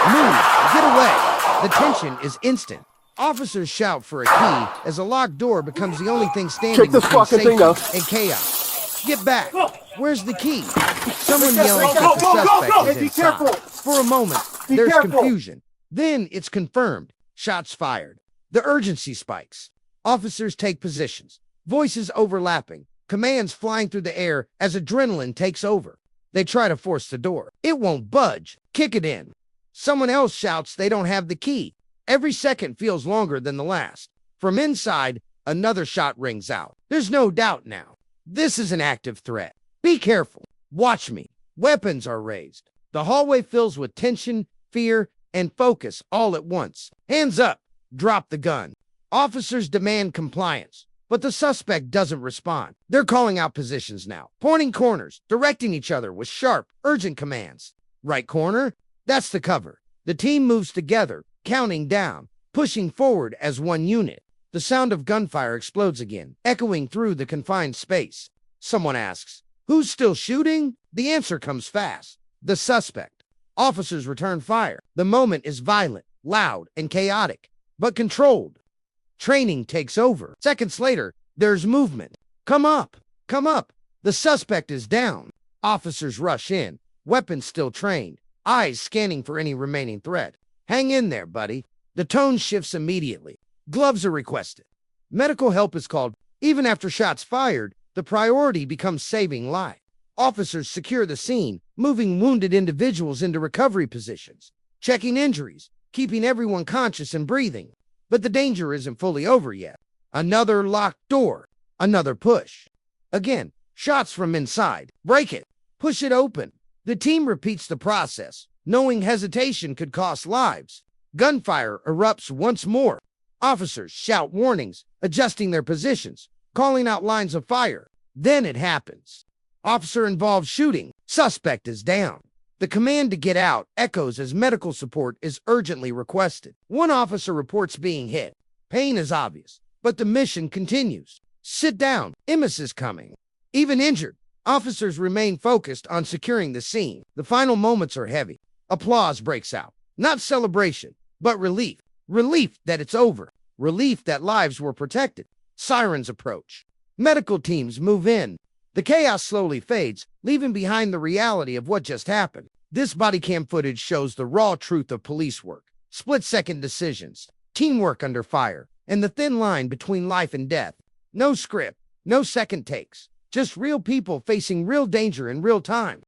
Move! Get away! The tension is instant. Officers shout for a key as a locked door becomes the only thing standing Check this between fucking safety thing out. and chaos. Get back! Where's the key? Someone yells that the suspect is inside. For a moment, there's confusion. Then it's confirmed. Shots fired. The urgency spikes. Officers take positions. Voices overlapping. Commands flying through the air as adrenaline takes over. They try to force the door. It won't budge. Kick it in. Someone else shouts they don't have the key. Every second feels longer than the last. From inside, another shot rings out. There's no doubt now. This is an active threat. Be careful. Watch me. Weapons are raised. The hallway fills with tension, fear, and focus all at once. Hands up. Drop the gun. Officers demand compliance, but the suspect doesn't respond. They're calling out positions now, pointing corners, directing each other with sharp, urgent commands. Right corner? That's the cover. The team moves together, counting down, pushing forward as one unit. The sound of gunfire explodes again, echoing through the confined space. Someone asks, "Who's still shooting?" The answer comes fast. The suspect. Officers return fire. The moment is violent, loud, and chaotic, but controlled. Training takes over. Seconds later, there's movement. Come up! Come up! The suspect is down. Officers rush in, weapons still trained, eyes scanning for any remaining threat. Hang in there, buddy. The tone shifts immediately. Gloves are requested. Medical help is called. Even after shots fired, the priority becomes saving life. Officers secure the scene, moving wounded individuals into recovery positions, checking injuries, keeping everyone conscious and breathing. But the danger isn't fully over yet. Another locked door. Another push. Again, shots from inside. Break it. Push it open. The team repeats the process, knowing hesitation could cost lives. Gunfire erupts once more. Officers shout warnings, adjusting their positions, calling out lines of fire. Then it happens. Officer-involved shooting. Suspect is down. The command to get out echoes as medical support is urgently requested. One officer reports being hit. Pain is obvious, but the mission continues. Sit down. EMS is coming. Even injured, officers remain focused on securing the scene. The final moments are heavy. Applause breaks out. Not celebration, but relief. Relief that it's over. Relief that lives were protected. Sirens approach. Medical teams move in. The chaos slowly fades, leaving behind the reality of what just happened. This bodycam footage shows the raw truth of police work. Split-second decisions, teamwork under fire, and the thin line between life and death. No script, no second takes. Just real people facing real danger in real time.